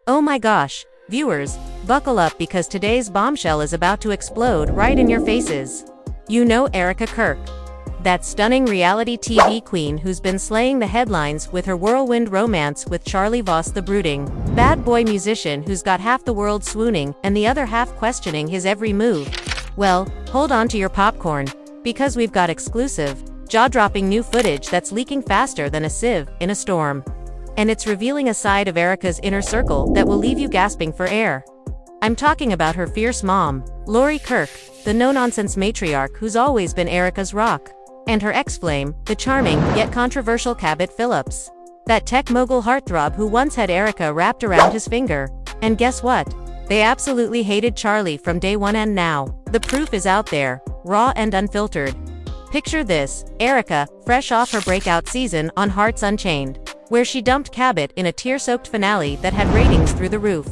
Oh my gosh, viewers, buckle up because today's bombshell is about to explode right in your faces. You know Erika Kirk, that stunning reality TV queen who's been slaying the headlines with her whirlwind romance with Charlie Voss, the brooding, bad boy musician who's got half the world swooning and the other half questioning his every move. Well, hold on to your popcorn, because we've got exclusive, jaw-dropping new footage that's leaking faster than a sieve in a storm. And it's revealing a side of Erika's inner circle that will leave you gasping for air. I'm talking about her fierce mom, Lori Kirk, the no-nonsense matriarch who's always been Erika's rock, and her ex-flame, the charming, yet controversial Cabot Philips, that tech mogul heartthrob who once had Erika wrapped around his finger. And guess what? They absolutely hated Charlie from day one, and now, the proof is out there, raw and unfiltered. Picture this: Erika, fresh off her breakout season on Hearts Unchained, where she dumped Cabot in a tear-soaked finale that had ratings through the roof,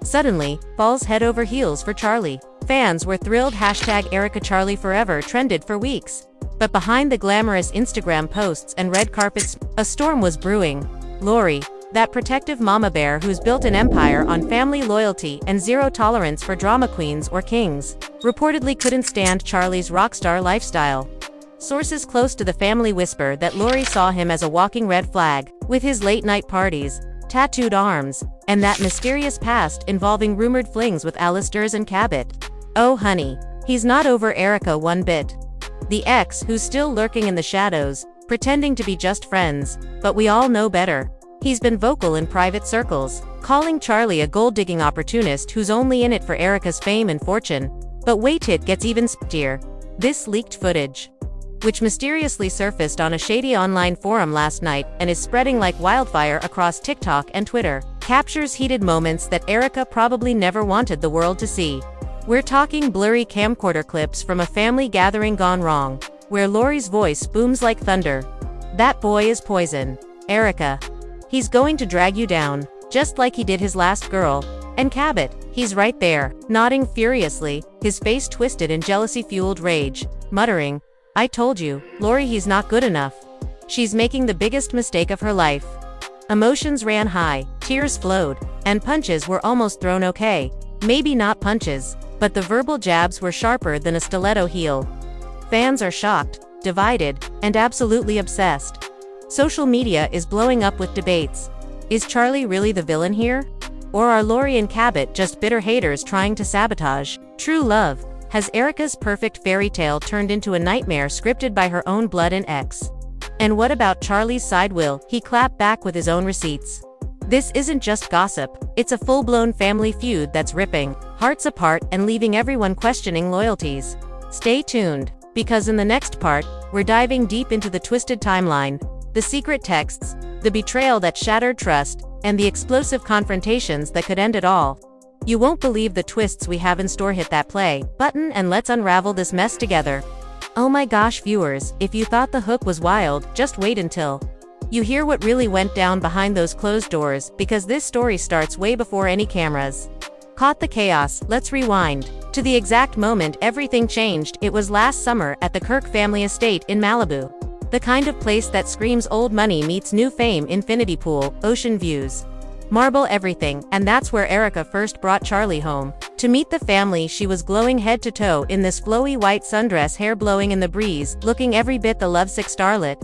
suddenly falls head over heels for Charlie. Fans were thrilled. #ErikaCharlieForever trended for weeks. But behind the glamorous Instagram posts and red carpets, a storm was brewing. Lori, that protective mama bear who's built an empire on family loyalty and zero tolerance for drama queens or kings, reportedly couldn't stand Charlie's rockstar lifestyle. Sources close to the family whisper that Lori saw him as a walking red flag, with his late-night parties, tattooed arms, and that mysterious past involving rumored flings with Alistairs and Cabot. Oh honey, he's not over Erika one bit. The ex who's still lurking in the shadows, pretending to be just friends, but we all know better. He's been vocal in private circles, calling Charlie a gold-digging opportunist who's only in it for Erika's fame and fortune. But wait, it gets even spittier. This leaked footage, which mysteriously surfaced on a shady online forum last night and is spreading like wildfire across TikTok and Twitter, captures heated moments that Erika probably never wanted the world to see. We're talking blurry camcorder clips from a family gathering gone wrong, where Lori's voice booms like thunder. "That boy is poison, Erika. He's going to drag you down, just like he did his last girl." And Cabot, he's right there, nodding furiously, his face twisted in jealousy-fueled rage, muttering, "I told you, Lori, he's not good enough. She's making the biggest mistake of her life." Emotions ran high, tears flowed, and punches were almost thrown. Okay, maybe not punches, but the verbal jabs were sharper than a stiletto heel. Fans are shocked, divided, and absolutely obsessed. Social media is blowing up with debates. Is Charlie really the villain here? Or are Lori and Cabot just bitter haters trying to sabotage true love? Has Erika's perfect fairy tale turned into a nightmare scripted by her own blood and ex? And what about Charlie's side? Will he clap back with his own receipts? This isn't just gossip, it's a full-blown family feud that's ripping hearts apart and leaving everyone questioning loyalties. Stay tuned, because in the next part, we're diving deep into the twisted timeline, the secret texts, the betrayal that shattered trust, and the explosive confrontations that could end it all. You won't believe the twists we have in store. Hit that play button and let's unravel this mess together. Oh my gosh, viewers, if you thought the hook was wild, just wait until you hear what really went down behind those closed doors, because this story starts way before any cameras caught the chaos. Let's rewind to the exact moment everything changed. It was last summer at the Kirk family estate in Malibu. The kind of place that screams old money meets new fame: infinity pool, ocean views, marble everything. And that's where Erika first brought Charlie home. To meet the family, she was glowing head to toe in this flowy white sundress, hair blowing in the breeze, looking every bit the lovesick starlet.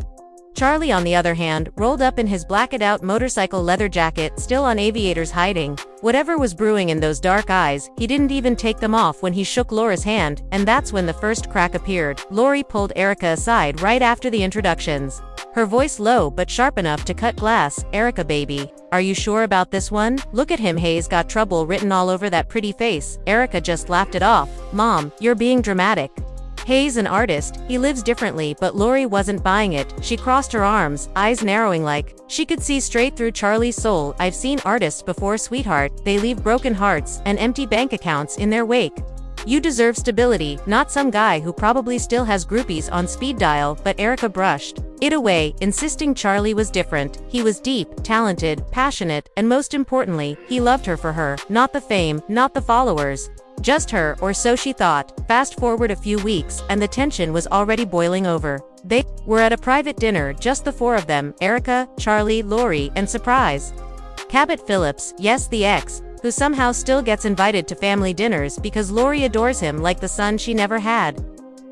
Charlie, on the other hand, rolled up in his blacked-out motorcycle leather jacket, still on aviators, hiding whatever was brewing in those dark eyes. He didn't even take them off when he shook Lori's hand, and that's when the first crack appeared. Lori pulled Erika aside right after the introductions, her voice low but sharp enough to cut glass. "Erika baby, are you sure about this one? Look at him, he's got trouble written all over that pretty face." Erika just laughed it off. "Mom, you're being dramatic. Hayes an artist, he lives differently." But Lori wasn't buying it. She crossed her arms, eyes narrowing like she could see straight through Charlie's soul. "I've seen artists before, sweetheart. They leave broken hearts and empty bank accounts in their wake. You deserve stability, not some guy who probably still has groupies on speed dial." But Erika brushed it away, insisting Charlie was different. He was deep, talented, passionate, and most importantly, he loved her for her, not the fame, not the followers. Just her, or so she thought. Fast forward a few weeks, and the tension was already boiling over. They were at a private dinner, just the four of them: Erika, Charlie, Lori, and surprise Cabot Philips, yes the ex, who somehow still gets invited to family dinners because Lori adores him like the son she never had.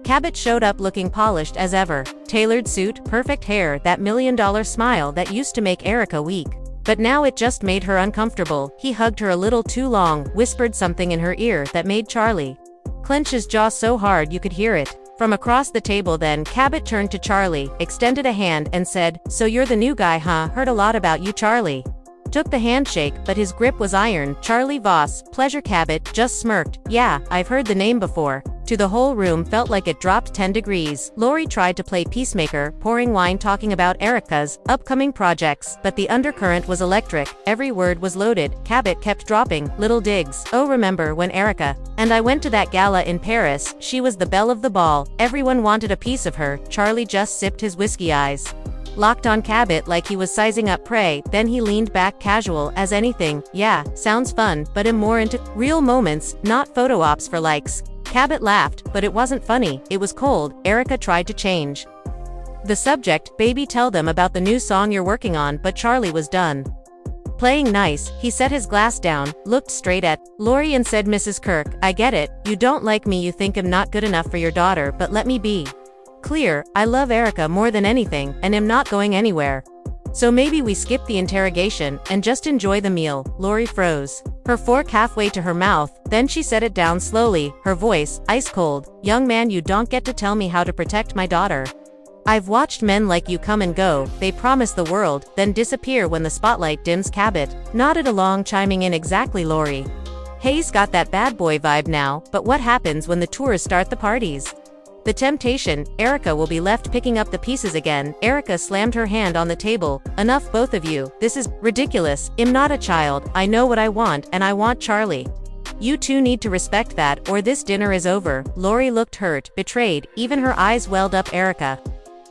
Cabot showed up looking polished as ever. Tailored suit, perfect hair, that $1 million smile that used to make Erika weak. But now it just made her uncomfortable. He hugged her a little too long, whispered something in her ear that made Charlie clench his jaw so hard you could hear it. From across the table then, Cabot turned to Charlie, extended a hand and said, "So you're the new guy, huh? Heard a lot about you." Charlie took the handshake, but his grip was iron. Charlie Voss, pleasure. Cabot just smirked. "Yeah, I've heard the name before." To the whole room felt like it dropped 10 degrees. Lori tried to play peacemaker, pouring wine talking about Erika's upcoming projects, but the undercurrent was electric. Every word was loaded. Cabot kept dropping little digs. "Oh, remember when Erika and I went to that gala in Paris? She was the belle of the ball. Everyone wanted a piece of her." Charlie just sipped his whiskey, eyes locked on Cabot like he was sizing up prey. Then he leaned back, casual as anything. "Yeah, sounds fun, but I'm more into real moments, not photo ops for likes." Cabot laughed, but it wasn't funny, it was cold. Erika tried to change the subject. "Baby, tell them about the new song you're working on," but Charlie was done playing nice. He set his glass down, looked straight at Lori and said, "Mrs. Kirk, I get it, you don't like me, you think I'm not good enough for your daughter, but let me be clear, I love Erika more than anything, and am not going anywhere. So maybe we skip the interrogation, and just enjoy the meal." Lori froze her fork halfway to her mouth, then she set it down slowly, her voice ice cold. "Young man, you don't get to tell me how to protect my daughter. I've watched men like you come and go, they promise the world, then disappear when the spotlight dims." Cabot nodded along, chiming in, "Exactly, Lori. Hayes got that bad boy vibe now, but what happens when the tourists start the parties? The temptation, Erika will be left picking up the pieces again." Erika slammed her hand on the table. "Enough, both of you, this is ridiculous. I'm not a child, I know what I want, and I want Charlie. You two need to respect that, or this dinner is over." Lori looked hurt, betrayed, even her eyes welled up. "Erika,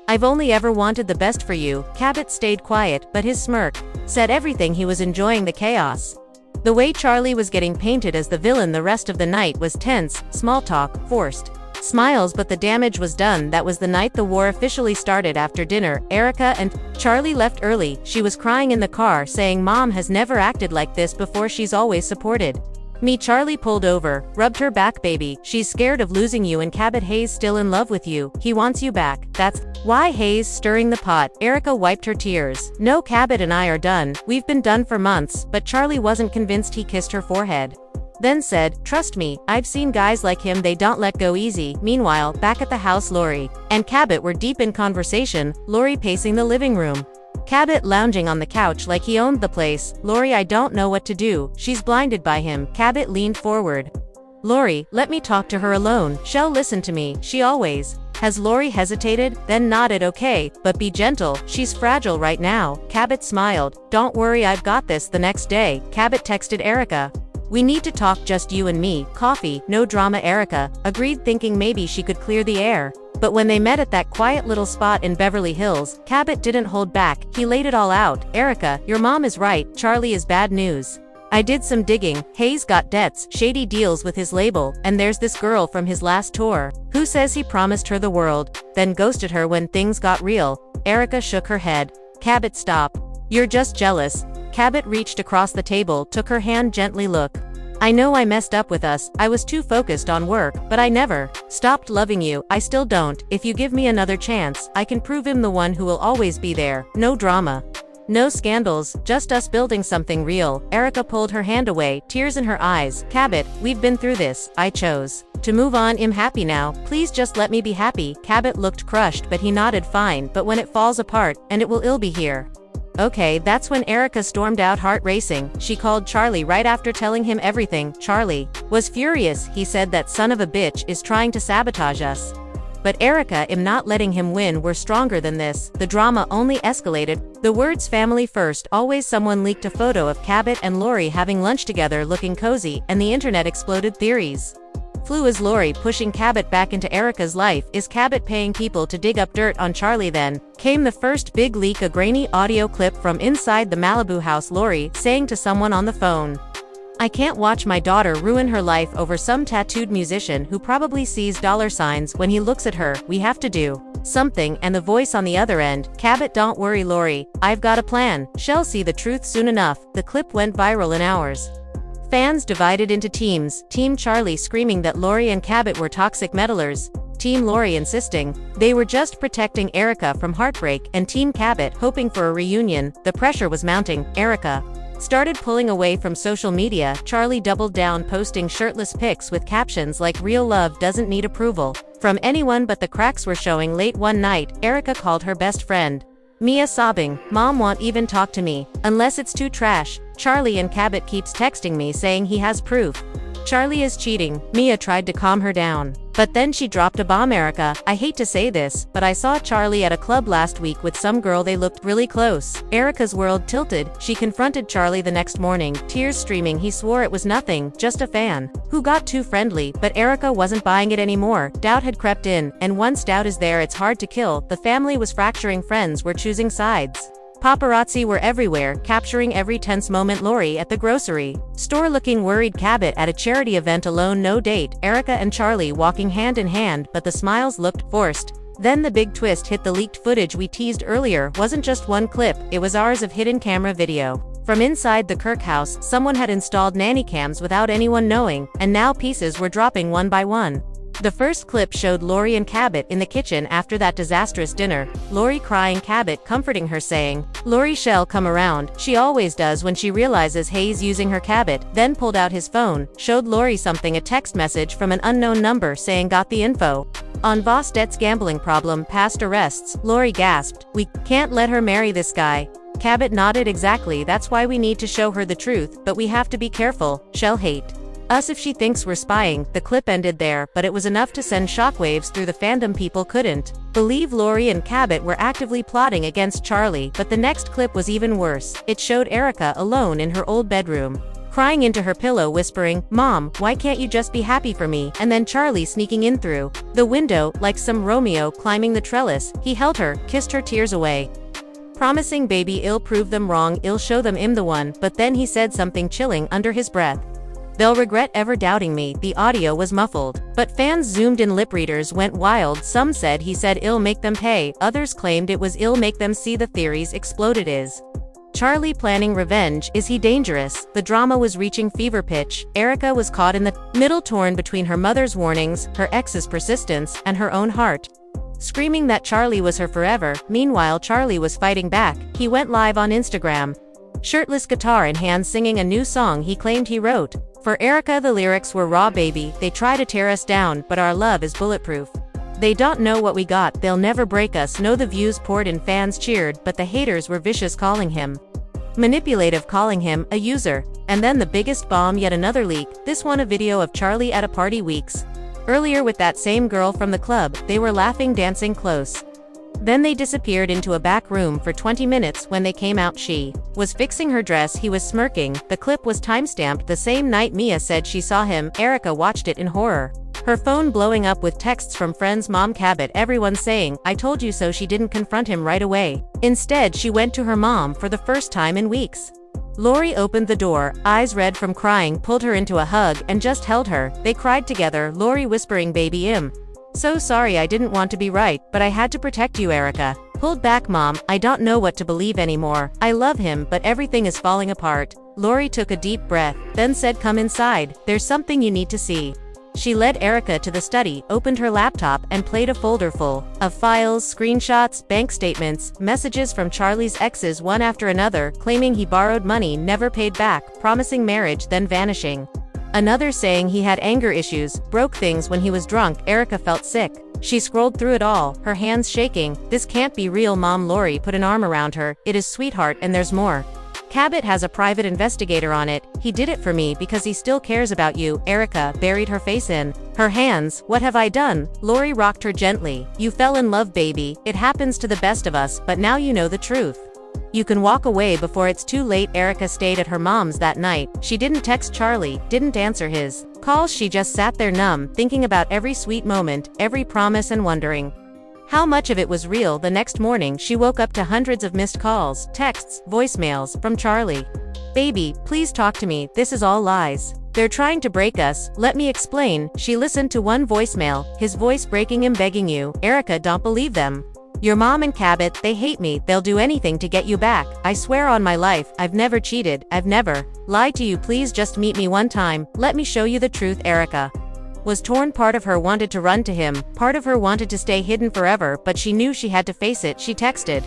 I've only ever wanted the best for you." Cabot stayed quiet, but his smirk said everything. He was enjoying the chaos. The way Charlie was getting painted as the villain the rest of the night was tense, small talk, forced smiles, but the damage was done. That was the night the war officially started. After dinner, Erika and Charlie left early. She was crying in the car, saying, "Mom has never acted like this before, she's always supported me." Charlie pulled over, rubbed her back. "Baby, she's scared of losing you, and Cabot. Hayes still in love with you, he wants you back, that's why." Hayes stirring the pot. Erika wiped her tears. "No, Cabot and I are done, we've been done for months." But Charlie wasn't convinced. He kissed her forehead, then said, "Trust me, I've seen guys like him, they don't let go easy." Meanwhile, back at the house, Lori and Cabot were deep in conversation, Lori pacing the living room, Cabot lounging on the couch like he owned the place. "Lori, I don't know what to do, she's blinded by him." Cabot leaned forward. "Lori, let me talk to her alone, she'll listen to me, she always has." Lori hesitated, then nodded. "Okay, but be gentle, she's fragile right now." Cabot smiled. "Don't worry, I've got this." The next day, Cabot texted Erika, "We need to talk, just you and me, coffee, no drama." Erika agreed, thinking maybe she could clear the air. But when they met at that quiet little spot in Beverly Hills, Cabot didn't hold back, he laid it all out. "Erika, your mom is right, Charlie is bad news. I did some digging, Hayes got debts, shady deals with his label, and there's this girl from his last tour who says he promised her the world, then ghosted her when things got real." Erika shook her head. "Cabot, stop. You're just jealous." Cabot reached across the table, took her hand gently. "Look, I know I messed up with us, I was too focused on work, but I never stopped loving you. I still don't. If you give me another chance, I can prove I'm the one who will always be there. No drama, no scandals, just us building something real." Erika pulled her hand away, tears in her eyes. "Cabot, we've been through this, I chose to move on, I'm happy now, please just let me be happy." Cabot looked crushed, but he nodded. "Fine, but when it falls apart, and it will be here." "Okay." That's when Erika stormed out, heart racing. She called Charlie right after telling him everything. Charlie was furious. He said, "That son of a bitch is trying to sabotage us." But Erika, I'm not letting him win, we're stronger than this. The drama only escalated. The words family first, always. Someone leaked a photo of Cabot and Lori having lunch together, looking cozy, and the internet exploded. Theories flew as Lori pushing Cabot back into Erika's life. Is Cabot paying people to dig up dirt on Charlie? Then came the first big leak, a grainy audio clip from inside the Malibu house. Lori saying to someone on the phone, I can't watch my daughter ruin her life over some tattooed musician who probably sees dollar signs when he looks at her. We have to do something." And the voice on the other end, "Cabot, don't worry Lori, I've got a plan. She'll see the truth soon enough." The clip went viral in hours. Fans divided into teams, Team Charlie screaming that Lori and Cabot were toxic meddlers, Team Lori insisting they were just protecting Erika from heartbreak, and Team Cabot hoping for a reunion. The pressure was mounting. Erika started pulling away from social media. Charlie doubled down, posting shirtless pics with captions like "Real love doesn't need approval from anyone," but the cracks were showing. Late one night, Erika called her best friend Mia, sobbing, "Mom won't even talk to me unless it's too trash. Charlie and Cabot keeps texting me saying he has proof Charlie is cheating." Mia tried to calm her down, but then she dropped a bomb. "Erika, I hate to say this, but I saw Charlie at a club last week with some girl. They looked really close." Erika's world tilted. She confronted Charlie the next morning, tears streaming. He swore it was nothing, just a fan who got too friendly, but Erika wasn't buying it anymore. Doubt had crept in, and once doubt is there, it's hard to kill. The family was fracturing, friends were choosing sides. Paparazzi were everywhere, capturing every tense moment. Lori at the grocery store looking worried, Cabot at a charity event alone, no date, Erika and Charlie walking hand in hand, but the smiles looked forced. Then the big twist hit. The leaked footage we teased earlier wasn't just one clip, it was hours of hidden camera video. From inside the Kirk house, someone had installed nanny cams without anyone knowing, and now pieces were dropping one by one. The first clip showed Lori and Cabot in the kitchen after that disastrous dinner, Lori crying, Cabot comforting her saying, "Lori shall come around, she always does," when she realizes Hayes using her. Cabot then pulled out his phone, showed Lori something, a text message from an unknown number saying, "Got the info on Vostet's gambling problem, past arrests." Lori gasped, "We can't let her marry this guy." Cabot nodded, "Exactly, that's why we need to show her the truth, but we have to be careful, she'll hate us if she thinks we're spying." The clip ended there, but it was enough to send shockwaves through the fandom. People couldn't believe Lori and Cabot were actively plotting against Charlie, but the next clip was even worse. It showed Erika alone in her old bedroom, crying into her pillow, whispering, "Mom, why can't you just be happy for me?" And then Charlie sneaking in through the window, like some Romeo climbing the trellis. He held her, kissed her tears away, promising, "Baby, I'll prove them wrong, I'll show them I'm the one." But then he said something chilling under his breath, "They'll regret ever doubting me." The audio was muffled, but fans zoomed in. Lip readers went wild. Some said he said, "I'll make them pay." Others claimed it was, "I'll make them see." The theories exploded. Is Charlie planning revenge? Is he dangerous? The drama was reaching fever pitch. Erika was caught in the middle, torn between her mother's warnings, her ex's persistence, and her own heart screaming that Charlie was her forever. Meanwhile, Charlie was fighting back. He went live on Instagram, shirtless, guitar in hand, singing a new song he claimed he wrote for Erika. The lyrics were raw: "Baby, they try to tear us down, but our love is bulletproof. They don't know what we got, they'll never break us." No, the views poured in, fans cheered, but the haters were vicious, calling him manipulative, calling him a user. And then the biggest bomb, yet another leak. This one, a video of Charlie at a party weeks earlier with that same girl from the club. They were laughing, dancing close. Then they disappeared into a back room for 20 minutes. When they came out, she was fixing her dress, he was smirking. The clip was timestamped the same night Mia said she saw him. Erika watched it in horror, her phone blowing up with texts from friends, mom, Cabot, everyone saying, "I told you so." She didn't confront him right away. Instead, she went to her mom for the first time in weeks. Lori opened the door, eyes red from crying, pulled her into a hug, and just held her. They cried together, Lori whispering, "Baby, I'm so sorry, I didn't want to be right, but I had to protect you." Erika pulled back, "Mom, I don't know what to believe anymore. I love him, but everything is falling apart." Lori took a deep breath, then said, "Come inside, there's something you need to see." She led Erika to the study, opened her laptop, and played a folder full of files, screenshots, bank statements, messages from Charlie's exes, one after another, claiming he borrowed money, never paid back, promising marriage, then vanishing. Another saying he had anger issues, broke things when he was drunk. Erika felt sick. She scrolled through it all, her hands shaking. "This can't be real, Mom." Lori put an arm around her. "It is, sweetheart, and there's more. Cabot has a private investigator on it. He did it for me because he still cares about you." Erika buried her face in her hands. "What have I done?" Lori rocked her gently. "You fell in love, baby. It happens to the best of us, but now you know the truth. You can walk away before it's too late." Erika stayed at her mom's that night. She didn't text Charlie, didn't answer his calls. She just sat there numb, thinking about every sweet moment, every promise, and wondering how much of it was real. The next morning, she woke up to hundreds of missed calls, texts, voicemails from Charlie. Baby, please talk to me, this is all lies. They're trying to break us, let me explain. She listened to one voicemail, his voice breaking him begging you, Erika, don't believe them. Your mom and Cabot, they hate me, they'll do anything to get you back. I swear on my life, I've never cheated, I've never lied to you. Please just meet me one time, let me show you the truth. Erika was torn. Part of her wanted to run to him, part of her wanted to stay hidden forever, but she knew she had to face it. She texted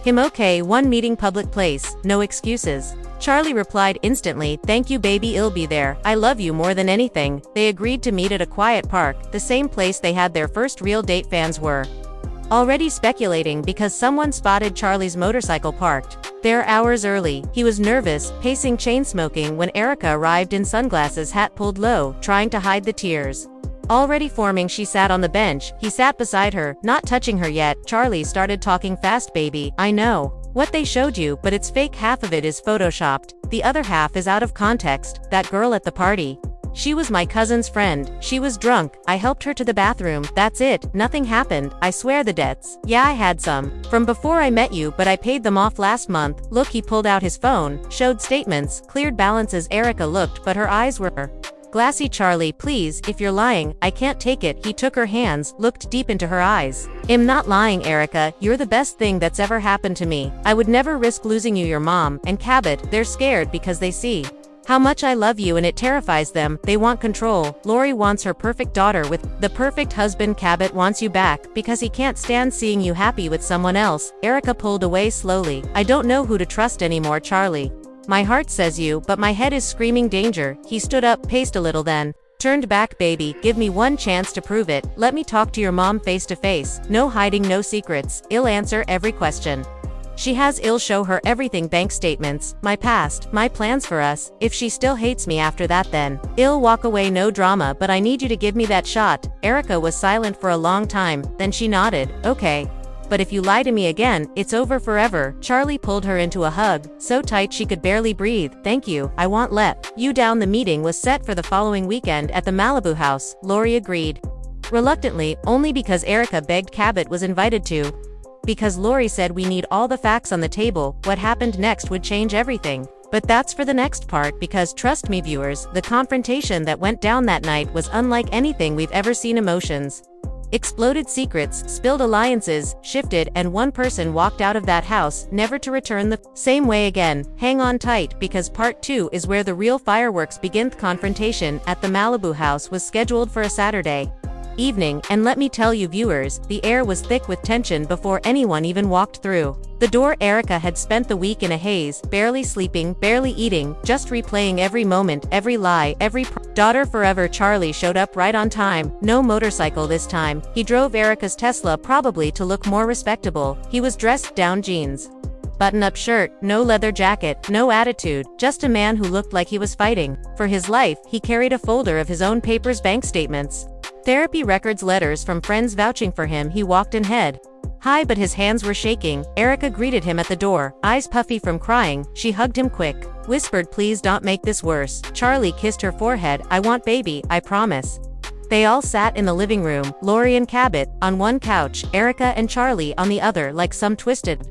him, okay, one meeting, public place, no excuses. Charlie replied instantly, thank you baby, I'll be there, I love you more than anything. They agreed to meet at a quiet park, the same place they had their first real date. Fans were already speculating because someone spotted Charlie's motorcycle parked there hours early. He was nervous, pacing, chain smoking when Erika arrived in sunglasses, hat pulled low, trying to hide the tears already forming. She sat on the bench, he sat beside her, not touching her yet. Charlie started talking fast, baby, I know what they showed you, but it's fake. Half of it is photoshopped, the other half is out of context. That girl at the party, she was my cousin's friend, she was drunk, I helped her to the bathroom, that's it, nothing happened, I swear. The debts, yeah, I had some from before I met you, but I paid them off last month. Look, he pulled out his phone, showed statements, cleared balances. Erika looked, but her eyes were glassy. Charlie, please, if you're lying, I can't take it. He took her hands, looked deep into her eyes. I'm not lying, Erika, you're the best thing that's ever happened to me. I would never risk losing you. Your mom and Cabot, they're scared because they see how much I love you and it terrifies them. They want control. Lori wants her perfect daughter with the perfect husband. Cabot wants you back because he can't stand seeing you happy with someone else. Erika pulled away slowly. I don't know who to trust anymore, Charlie. My heart says you, but my head is screaming danger. He stood up, paced a little, then turned back. Baby, give me one chance to prove it. Let me talk to your mom face to face. No hiding, no secrets. I'll answer every question she has. I'll show her everything, bank statements, my past, my plans for us. If she still hates me after that, then I'll walk away. No drama, but I need you to give me that shot. Erika was silent for a long time, then she nodded, okay. But if you lie to me again, it's over forever. Charlie pulled her into a hug, so tight she could barely breathe. Thank you, I won't let you down. The meeting was set for the following weekend at the Malibu house. Lori agreed reluctantly, only because Erika begged. Cabot was invited to because Lori said, we need all the facts on the table. What happened next would change everything. But that's for the next part, because trust me viewers, the confrontation that went down that night was unlike anything we've ever seen. Emotions exploded, secrets spilled, alliances shifted, and one person walked out of that house, never to return the same way again. Hang on tight, because part 2 is where the real fireworks begin. The confrontation at the Malibu house was scheduled for a Saturday evening, and let me tell you viewers, the air was thick with tension before anyone even walked through the door. Erika had spent the week in a haze, barely sleeping, barely eating, just replaying every moment, every lie, every daughter forever. Charlie showed up right on time, no motorcycle this time. He drove Erika's Tesla, probably to look more respectable. He was dressed down, jeans, button-up shirt, no leather jacket, no attitude, just a man who looked like he was fighting for his life. He carried a folder of his own papers, bank statements, therapy records, letters from friends vouching for him. He walked in head high, but his hands were shaking. Erika greeted him at the door, eyes puffy from crying. She hugged him quick, whispered, please don't make this worse. Charlie kissed her forehead. I won't baby, I promise. They all sat in the living room, Lori and Cabot on one couch, Erika and Charlie on the other, like some twisted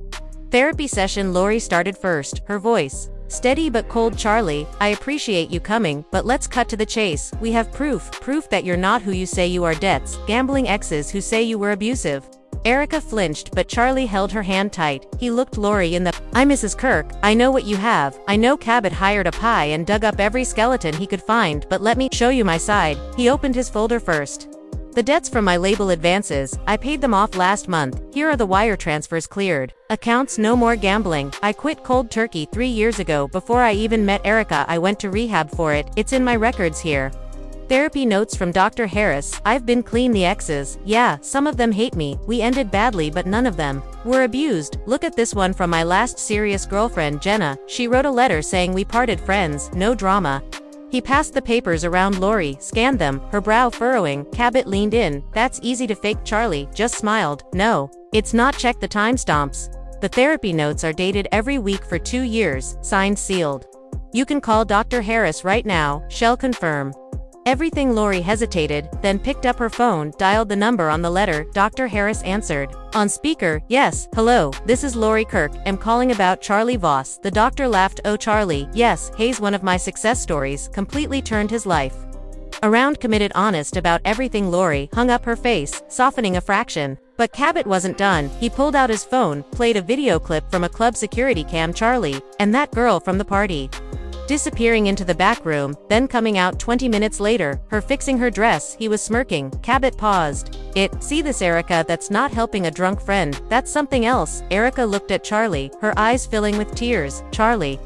therapy session. Lori started first, her voice steady but cold. Charlie, I appreciate you coming, but let's cut to the chase. We have proof that you're not who you say you are. Debts, gambling, exes who say you were abusive. Erika flinched, but Charlie held her hand tight. He looked Lori in the eye. Mrs. Kirk, I know what you have. I know Cabot hired a pie and dug up every skeleton he could find, but let me show you my side. He opened his folder first. The debts from my label advances, I paid them off last month. Here are the wire transfers cleared. Accounts, no more gambling. I quit cold turkey 3 years ago. Before I even met Erika, I went to rehab for it. It's in my records here. Therapy notes from Dr. Harris. I've been clean. The exes, yeah, some of them hate me. We ended badly, but none of them were abused. Look at this one from my last serious girlfriend, Jenna. She wrote a letter saying we parted friends, no drama. He passed the papers around. Lori scanned them, her brow furrowing. Cabot leaned in. That's easy to fake. Charlie just smiled. No, it's not. Check the timestamps. The therapy notes are dated every week for 2 years, signed, sealed. You can call Dr. Harris right now. Shall confirm. Everything. Lori hesitated, then picked up her phone, dialed the number on the letter. Dr. Harris answered. On speaker, yes, hello, this is Lori Kirk, am calling about Charlie Voss. The doctor laughed. Oh Charlie, yes, Hayes, one of my success stories, completely turned his life around, committed, honest about everything. Lori hung up her face, softening a fraction. But Cabot wasn't done. He pulled out his phone, played a video clip from a club security cam. Charlie, and that girl from the party, disappearing into the back room, then coming out 20 minutes later, her fixing her dress. He was smirking. Cabot paused. See this, Erika, that's not helping a drunk friend, that's something else. Erika looked at Charlie, her eyes filling with tears. Charlie,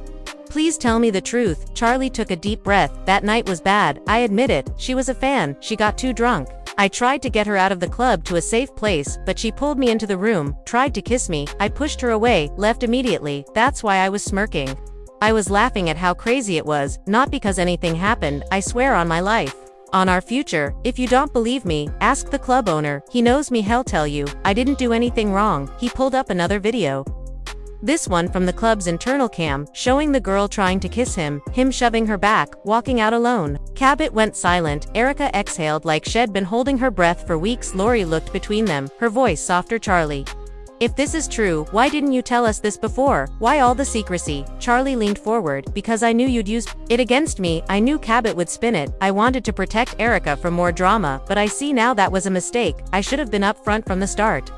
please tell me the truth. Charlie took a deep breath. That night was bad, I admit it. She was a fan, she got too drunk. I tried to get her out of the club to a safe place, but she pulled me into the room, tried to kiss me, I pushed her away, left immediately. That's why I was smirking. I was laughing at how crazy it was, not because anything happened, I swear on my life. On our future. If you don't believe me, ask the club owner, he knows me. He'll tell you, I didn't do anything wrong. He pulled up another video. This one from the club's internal cam, showing the girl trying to kiss him shoving her back, walking out alone. Cabot went silent. Erika exhaled like she'd been holding her breath for weeks. Lori looked between them, her voice softer. Charlie, if this is true, why didn't you tell us this before? Why all the secrecy? Charlie leaned forward. Because I knew you'd use it against me. I knew Cabot would spin it. I wanted to protect Erika from more drama, but I see now that was a mistake. I should have been upfront from the start.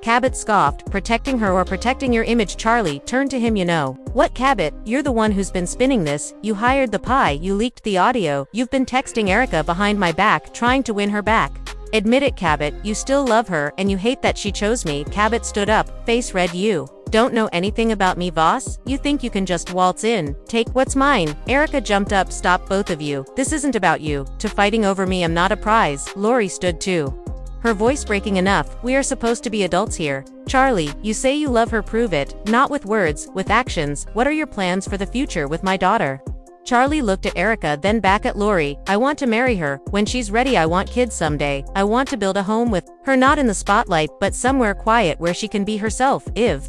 Cabot scoffed. Protecting her or protecting your image? Charlie turned to him. You know what, Cabot, you're the one who's been spinning this. You hired the pie, you leaked the audio, you've been texting Erika behind my back, trying to win her back. Admit it, Cabot, you still love her, and you hate that she chose me. Cabot stood up, face red. You don't know anything about me, Voss? You think you can just waltz in, take what's mine? Erika jumped up. Stop, both of you. This isn't about you. To fighting over me. I'm not a prize. Lori stood too, her voice breaking enough. We are supposed to be adults here. Charlie, you say you love her, prove it. Not with words, with actions. What are your plans for the future with my daughter? Charlie looked at Erika, then back at Lori. I want to marry her. When she's ready, I want kids someday. I want to build a home with her, not in the spotlight, but somewhere quiet where she can be herself. Iv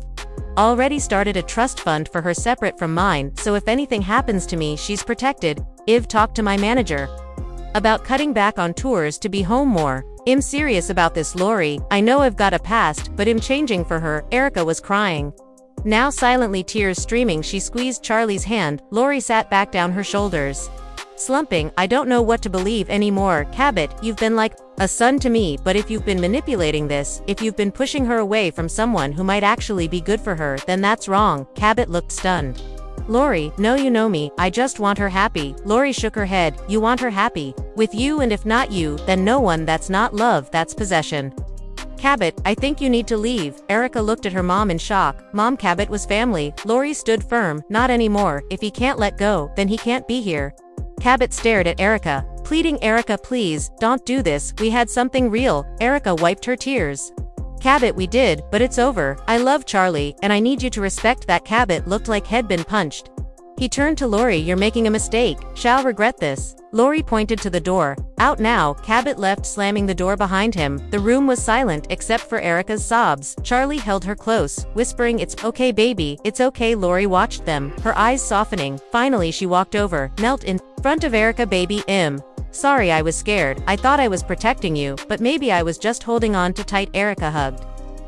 already started a trust fund for her separate from mine, so if anything happens to me, she's protected. Iv talked to my manager about cutting back on tours to be home more. I'm serious about this, Lori. I know I've got a past, but I'm changing for her. Erika was crying now, silently, tears streaming. She squeezed Charlie's hand. Lori sat back down, her shoulders slumping. I don't know what to believe anymore. Cabot, you've been like a son to me, but if you've been manipulating this, if you've been pushing her away from someone who might actually be good for her, then that's wrong. Cabot looked stunned. Lori, no, you know me, I just want her happy. Lori shook her head. You want her happy with you, and if not you, then no one. That's not love, that's possession. Cabot, I think you need to leave. Erika looked at her mom in shock. Mom, Cabot was family. Lori stood firm. Not anymore. If he can't let go, then he can't be here. Cabot stared at Erika, pleading. Erika, please, don't do this. We had something real. Erika wiped her tears. Cabot, we did, but it's over. I love Charlie, and I need you to respect that. Cabot looked like he'd been punched. He turned to Lori. You're making a mistake. Shall regret this. Lori pointed to the door. Out now. Cabot left, slamming the door behind him. The room was silent, except for Erika's sobs. Charlie held her close, whispering, it's okay, baby, it's okay. Lori watched them, her eyes softening. Finally she walked over, knelt in front of Erika. Baby, sorry, I was scared. I thought I was protecting you, but maybe I was just holding on too tight. Erika hugged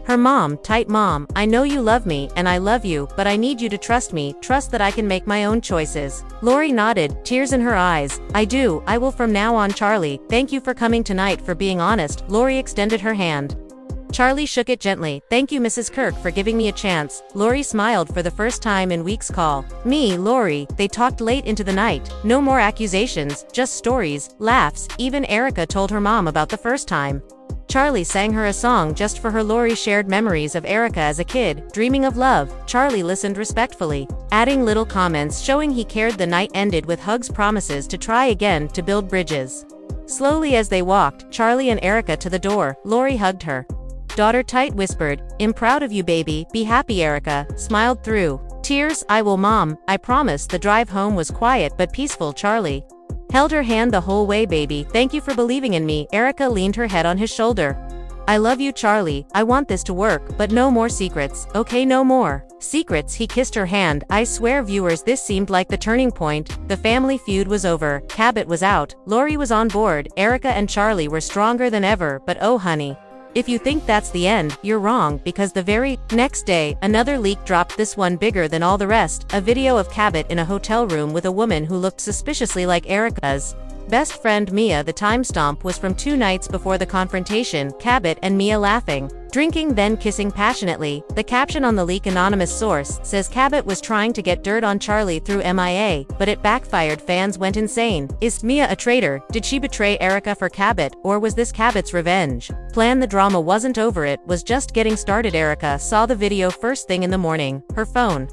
her mom tight. Mom, I know you love me, and I love you, but I need you to trust me, trust that I can make my own choices. Lori nodded, tears in her eyes. I do, I will from now on. Charlie, thank you for coming tonight, for being honest. Lori extended her hand. Charlie shook it gently. Thank you, Mrs. Kirk, for giving me a chance. Lori smiled for the first time in weeks. Call me Lori. They talked late into the night. No more accusations, just stories, laughs. Even Erika told her mom about the first time Charlie sang her a song just for her. Lori shared memories of Erika as a kid, dreaming of love. Charlie listened respectfully, adding little comments showing he cared. The night ended with hugs, promises to try again, to build bridges. Slowly as they walked, Charlie and Erika to the door, Lori hugged her daughter tight, whispered, I'm proud of you, baby, be happy. Erika smiled through tears. I will, Mom, I promise. The drive home was quiet but peaceful. Charlie held her hand the whole way. Baby, thank you for believing in me. Erika leaned her head on his shoulder. I love you, Charlie, I want this to work, but no more secrets, okay, no more secrets. He kissed her hand. I swear, viewers, this seemed like the turning point. The family feud was over, Cabot was out, Lori was on board, Erika and Charlie were stronger than ever, but oh honey. If you think that's the end, you're wrong, because the very next day, another leak dropped, this one bigger than all the rest, a video of Cabot in a hotel room with a woman who looked suspiciously like Erika's best friend Mia. The timestamp was from 2 nights before the confrontation, Cabot and Mia laughing, drinking, then kissing passionately. The caption on the leak, anonymous source, says Cabot was trying to get dirt on Charlie through MIA, but it backfired. Fans went insane. Is Mia a traitor? Did she betray Erika for Cabot, or was this Cabot's revenge plan? The drama wasn't over, it was just getting started. Erika saw the video first thing in the morning, her phone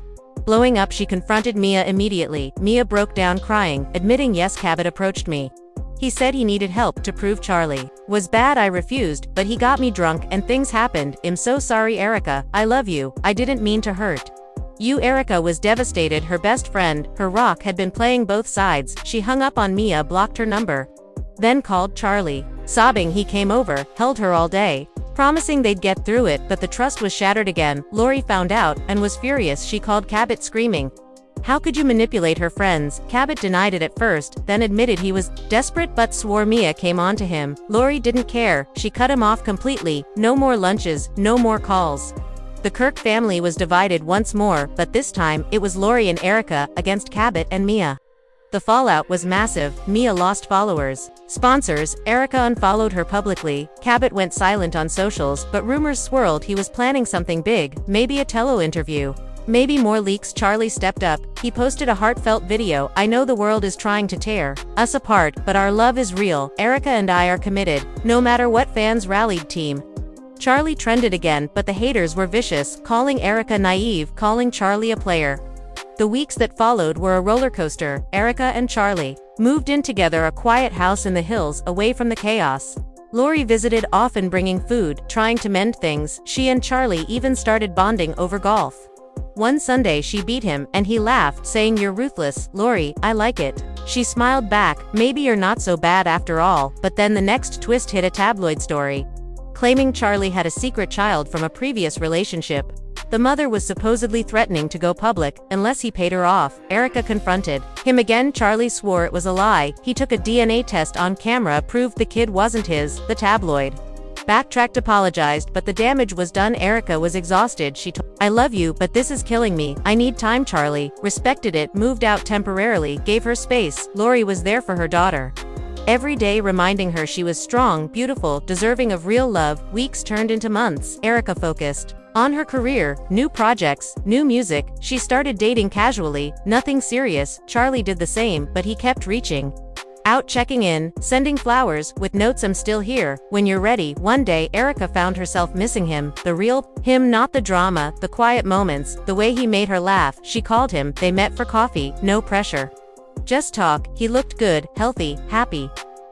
blowing up. She confronted Mia immediately. Mia broke down crying, admitting, yes, Cabot approached me. He said he needed help to prove Charlie was bad. I refused, but he got me drunk and things happened. I'm so sorry, Erika. I love you. I didn't mean to hurt you. Erika was devastated. Her best friend, her rock, had been playing both sides. She hung up on Mia, blocked her number, then called Charlie. Sobbing, he came over, held her all day, promising they'd get through it, but the trust was shattered again. Lori found out and was furious. She called Cabot screaming, how could you manipulate her friends? Cabot denied it at first, then admitted he was desperate but swore Mia came on to him. Lori didn't care. She cut him off completely. No more lunches, no more calls. The Kirk family was divided once more, but this time, it was Lori and Erika against Cabot and Mia. The fallout was massive. Mia lost followers, sponsors, Erika unfollowed her publicly, Cabot went silent on socials, but rumors swirled he was planning something big, maybe a tele interview, maybe more leaks. Charlie stepped up. He posted a heartfelt video. I know the world is trying to tear us apart, but our love is real. Erika and I are committed, no matter what. Fans rallied. Team Charlie trended again, but the haters were vicious, calling Erika naive, calling Charlie a player. The weeks that followed were a roller coaster. Erika and Charlie moved in together, a quiet house in the hills, away from the chaos. Lori visited, often bringing food, trying to mend things. She and Charlie even started bonding over golf. One Sunday she beat him, and he laughed, saying, you're ruthless, Lori, I like it. She smiled back, maybe you're not so bad after all. But then the next twist hit, a tabloid story claiming Charlie had a secret child from a previous relationship. The mother was supposedly threatening to go public unless he paid her off. Erika confronted him again. Charlie swore it was a lie. He took a DNA test on camera, proved the kid wasn't his. The tabloid backtracked, apologized, but the damage was done. Erika was exhausted. She told, I love you, but this is killing me. I need time. Charlie respected it, moved out temporarily, gave her space. Lori was there for her daughter every day, reminding her she was strong, beautiful, deserving of real love. Weeks turned into months. Erika focused on her career, new projects, new music. She started dating casually, nothing serious. Charlie did the same, but he kept reaching out, checking in, sending flowers, with notes, I'm still here, when you're ready. One day, Erika found herself missing him, the real him, not the drama, the quiet moments, the way he made her laugh. She called him, they met for coffee, no pressure. Just talk. He looked good, healthy, happy.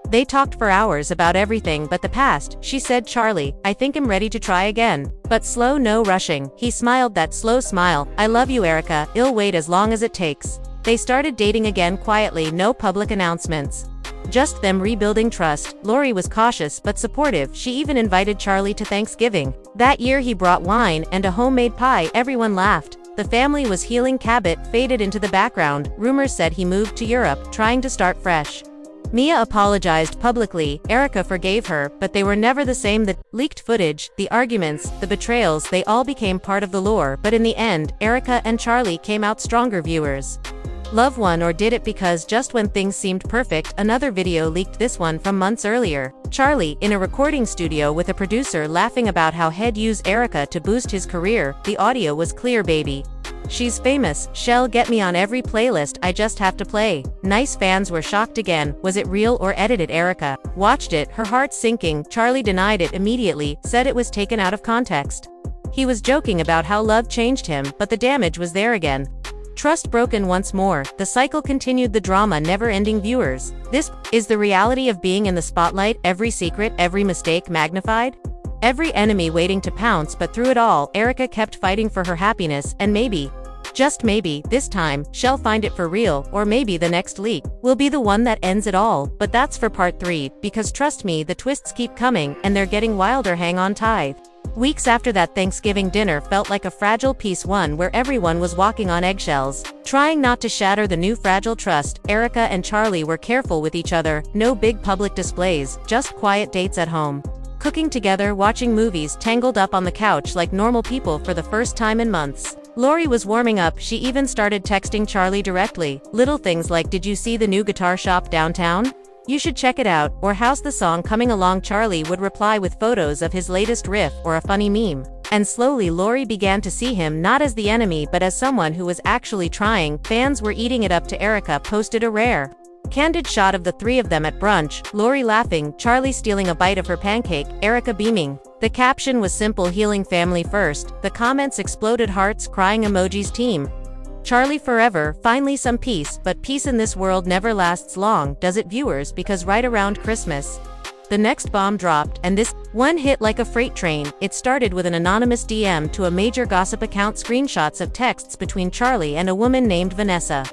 They talked for hours about everything but the past. She said, Charlie, I think I'm ready to try again. But slow, no rushing. He smiled, that slow smile. I love you, Erika, I'll wait as long as it takes. They started dating again quietly, no public announcements. Just them rebuilding trust. Lori was cautious but supportive. She even invited Charlie to Thanksgiving. That year he brought wine and a homemade pie. Everyone laughed. The family was healing. Cabot faded into the background. Rumors said he moved to Europe, trying to start fresh. Mia apologized publicly. Erika forgave her, but they were never the same. The leaked footage, the arguments, the betrayals, they all became part of the lore. But in the end, Erika and Charlie came out stronger. Viewers love one, or did it because just when things seemed perfect? Another video leaked, this one from months earlier. Charlie, in a recording studio with a producer, laughing about how he'd use Erika to boost his career. The audio was clear, baby. She's famous, she'll get me on every playlist, I just have to play. Nice. Fans were shocked again. Was it real or edited? Erika watched it, her heart sinking. Charlie denied it immediately, said it was taken out of context. He was joking about how love changed him, but the damage was there again. Trust broken once more. The cycle continued, the drama never ending. Viewers, this is the reality of being in the spotlight. Every secret, every mistake magnified. Every enemy waiting to pounce, but through it all, Erika kept fighting for her happiness, and maybe Just maybe, this time, she'll find it for real, or maybe the next leak will be the one that ends it all, but that's for part 3, because trust me, the twists keep coming, and they're getting wilder. Hang on tight. Weeks after that Thanksgiving dinner felt like a fragile piece, one where everyone was walking on eggshells. Trying not to shatter the new fragile trust, Erika and Charlie were careful with each other, no big public displays, just quiet dates at home. Cooking together, watching movies, tangled up on the couch like normal people for the first time in months. Lori was warming up, she even started texting Charlie directly. Little things like, did you see the new guitar shop downtown? You should check it out, or how's the song coming along? Charlie would reply with photos of his latest riff or a funny meme. And slowly Lori began to see him not as the enemy but as someone who was actually trying. Fans were eating it up to Erika posted a rare, candid shot of the three of them at brunch, Lori laughing, Charlie stealing a bite of her pancake, Erika beaming. The caption was simple: healing family first. The comments exploded: hearts, crying emojis, team Charlie forever. Finally some peace, but peace in this world never lasts long, does it, viewers? Because right around Christmas, the next bomb dropped, and this one hit like a freight train. It started with an anonymous DM to a major gossip account, screenshots of texts between Charlie and a woman named Vanessa.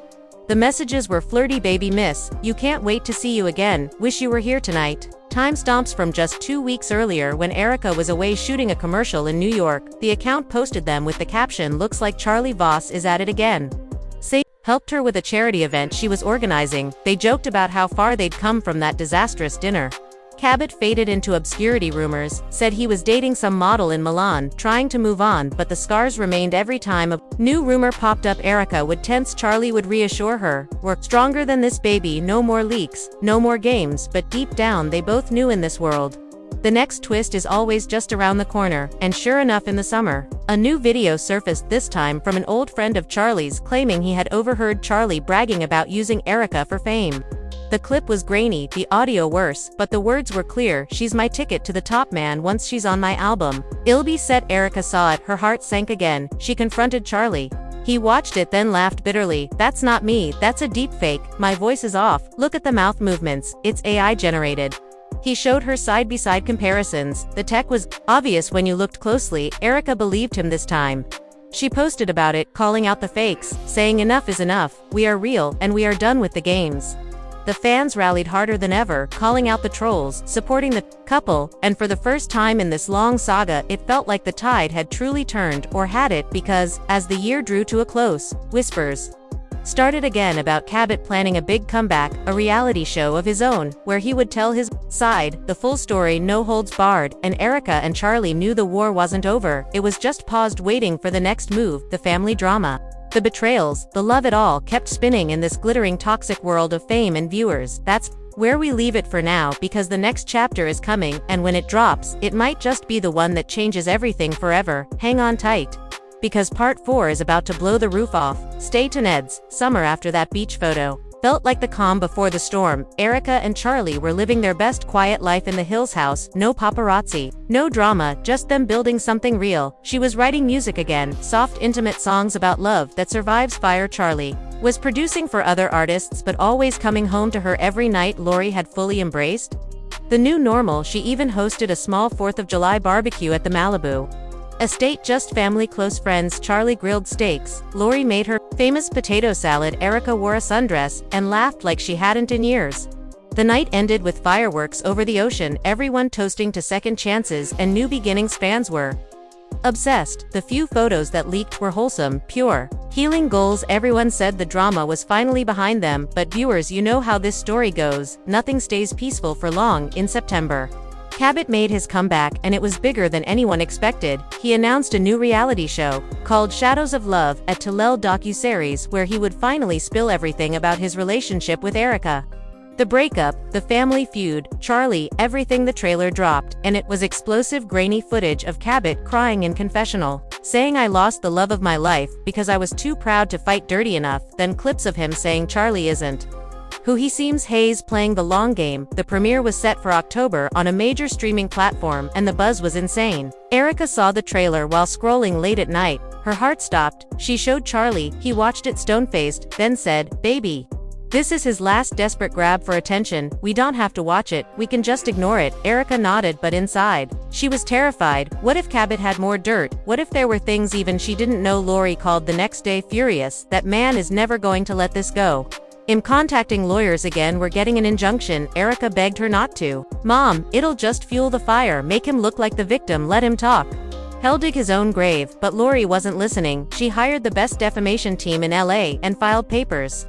The messages were flirty: baby miss, you can't wait to see you again, wish you were here tonight. Timestamps from just 2 weeks earlier when Erika was away shooting a commercial in New York. The account posted them with the caption, looks like Charlie Voss is at it again. Say helped her with a charity event she was organizing. They joked about how far they'd come from that disastrous dinner. Cabot faded into obscurity. Rumors said he was dating some model in Milan, trying to move on, but the scars remained every time a new rumor popped up. Erika would tense, Charlie would reassure her, we're stronger than this, baby, no more leaks, no more games, but deep down they both knew in this world, the next twist is always just around the corner. And sure enough, in the summer, a new video surfaced, this time from an old friend of Charlie's, claiming he had overheard Charlie bragging about using Erika for fame. The clip was grainy, the audio worse, but the words were clear: she's my ticket to the top, man, once she's on my album. It'll be set. Erika saw it, her heart sank again. She confronted Charlie. He watched it, then laughed bitterly. That's not me, that's a deep fake, my voice is off, look at the mouth movements, it's AI generated. He showed her side-by-side comparisons. The tech was obvious when you looked closely. Erika believed him this time. She posted about it, calling out the fakes, saying enough is enough, we are real, and we are done with the games. The fans rallied harder than ever, calling out the trolls, supporting the couple, and for the first time in this long saga, it felt like the tide had truly turned, or had it, because, as the year drew to a close, whispers started again about Cabot planning a big comeback, a reality show of his own, where he would tell his side, the full story, no holds barred. And Erika and Charlie knew the war wasn't over, it was just paused, waiting for the next move. The family drama, the betrayals, the love, it all kept spinning in this glittering toxic world of fame and viewers. That's where we leave it for now, because the next chapter is coming, and when it drops, it might just be the one that changes everything forever. Hang on tight, because part 4 is about to blow the roof off. Stay tuned. Summer after that beach photo felt like the calm before the storm. Erika and Charlie were living their best quiet life in the Hills house, no paparazzi, no drama, just them building something real. She was writing music again, soft, intimate songs about love that survives fire. Charlie was producing for other artists but always coming home to her every night. Lori had fully embraced the new normal. She even hosted a small 4th of July barbecue at the Malibu estate, just family, close friends. Charlie grilled steaks, Lori made her famous potato salad, Erika wore a sundress and laughed like she hadn't in years. The night ended with fireworks over the ocean, everyone toasting to second chances and new beginnings. Fans were obsessed. The few photos that leaked were wholesome, pure, healing goals. Everyone said the drama was finally behind them, but viewers, you know how this story goes, nothing stays peaceful for long. In September, Cabot made his comeback, and it was bigger than anyone expected. He announced a new reality show, called Shadows of Love, a Tellel docuseries where he would finally spill everything about his relationship with Erika. The breakup, the family feud, Charlie, everything. The trailer dropped, and it was explosive, grainy footage of Cabot crying in confessional, saying, I lost the love of my life because I was too proud to fight dirty enough. Then clips of him saying Charlie isn't who he seems. Hayes playing the long game. The premiere was set for October on a major streaming platform, and the buzz was insane. Erika saw the trailer while scrolling late at night. Her heart stopped. She showed Charlie. He watched it stone-faced, then said, baby, This is his last desperate grab for attention. We don't have to watch it, we can just ignore it. Erika nodded, but inside, she was terrified. What if Cabot had more dirt? What if there were things even she didn't know? Lori called the next day, furious. That man is never going to let this go. I'm contacting lawyers again, we're getting an injunction. Erika begged her not to. Mom, it'll just fuel the fire, make him look like the victim, let him talk. He'll dig his own grave. But Lori wasn't listening. She hired the best defamation team in LA and filed papers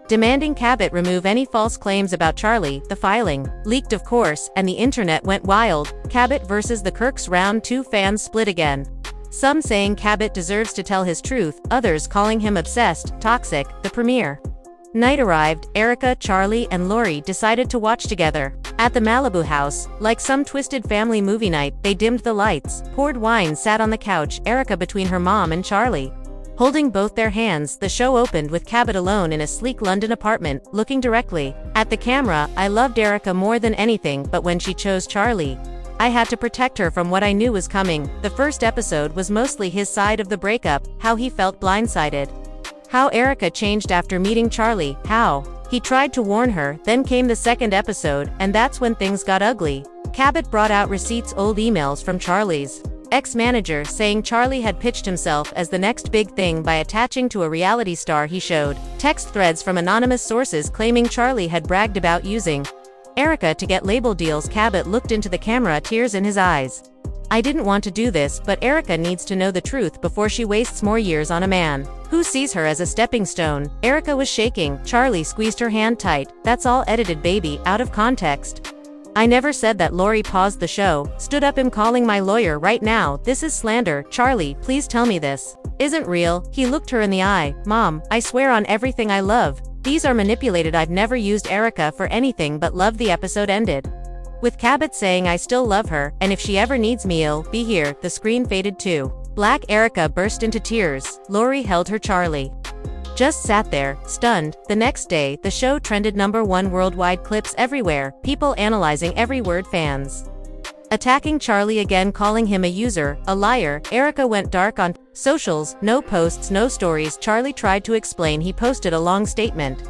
demanding Cabot remove any false claims about Charlie. The filing leaked, of course, and the internet went wild. Cabot versus the Kirks, round 2. Fans split again. Some saying Cabot deserves to tell his truth, others calling him obsessed, toxic. The premiere night arrived. Erika, Charlie, and Lori decided to watch together. At the Malibu house, like some twisted family movie night, they dimmed the lights, poured wine, sat on the couch, Erika between her mom and Charlie. Holding both their hands, the show opened with Cabot alone in a sleek London apartment, looking directly at the camera. I loved Erika more than anything, but when she chose Charlie, I had to protect her from what I knew was coming. The first episode was mostly his side of the breakup, how he felt blindsided, how Erika changed after meeting Charlie, how he tried to warn her. Then came the second episode, and that's when things got ugly. Cabot brought out receipts, old emails from Charlie's ex-manager saying Charlie had pitched himself as the next big thing by attaching to a reality star he showed. Text threads from anonymous sources claiming Charlie had bragged about using Erika to get label deals. Cabot looked into the camera, tears in his eyes. I didn't want to do this, but Erika needs to know the truth before she wastes more years on a man who sees her as a stepping stone. Erika was shaking. Charlie squeezed her hand tight. That's all edited, baby, out of context. I never said that. Lori paused the show, stood up. I'm calling my lawyer right now. This is slander. Charlie, please tell me this isn't real. He looked her in the eye. Mom, I swear on everything I love, these are manipulated. I've never used Erika for anything but love. The episode ended with Cabot saying I still love her, and if she ever needs me, I'll be here. The screen faded to black. Erika burst into tears. Lori held her. Charlie just sat there, stunned. The next day, the show trended #1 worldwide, clips everywhere, people analyzing every word, fans attacking Charlie again, calling him a user, a liar. Erika went dark on socials, no posts, no stories. Charlie tried to explain. He posted a long statement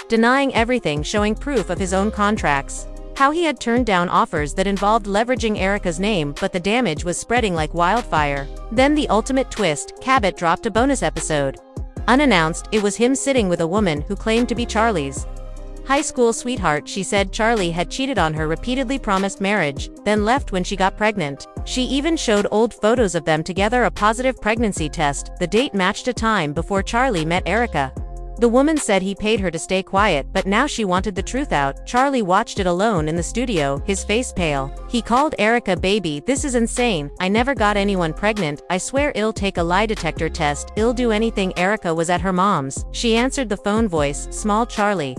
denying everything, showing proof of his own contracts, how he had turned down offers that involved leveraging Erika's name, but the damage was spreading like wildfire. Then the ultimate twist, Cabot dropped a bonus episode. Unannounced, it was him sitting with a woman who claimed to be Charlie's high school sweetheart. She said Charlie had cheated on her, repeatedly promised marriage, then left when she got pregnant. She even showed old photos of them together, a positive pregnancy test. The date matched a time before Charlie met Erika. The woman said he paid her to stay quiet, but now she wanted the truth out. Charlie watched it alone in the studio, his face pale. He called Erika baby. This is insane. I never got anyone pregnant. I swear I'll take a lie detector test. I'll do anything. Erika was at her mom's. She answered the phone, voice small. Charlie,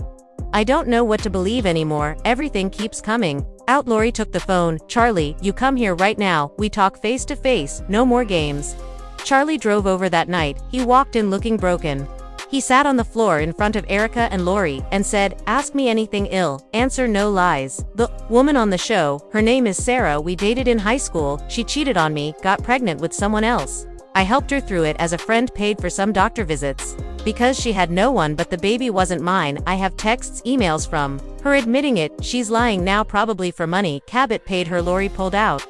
I don't know what to believe anymore. Everything keeps coming out. Lori took the phone. Charlie, you come here right now. We talk face to face. No more games. Charlie drove over that night. He walked in looking broken. He sat on the floor in front of Erika and Lori and said, ask me anything, I'll answer, no lies. The woman on the show, her name is Sarah. We dated in high school. She cheated on me, got pregnant with someone else. I helped her through it as a friend, paid for some doctor visits. Because she had no one, but the baby wasn't mine. I have texts, emails from her admitting it. She's lying now, probably for money. Cabot paid her. Lori pulled out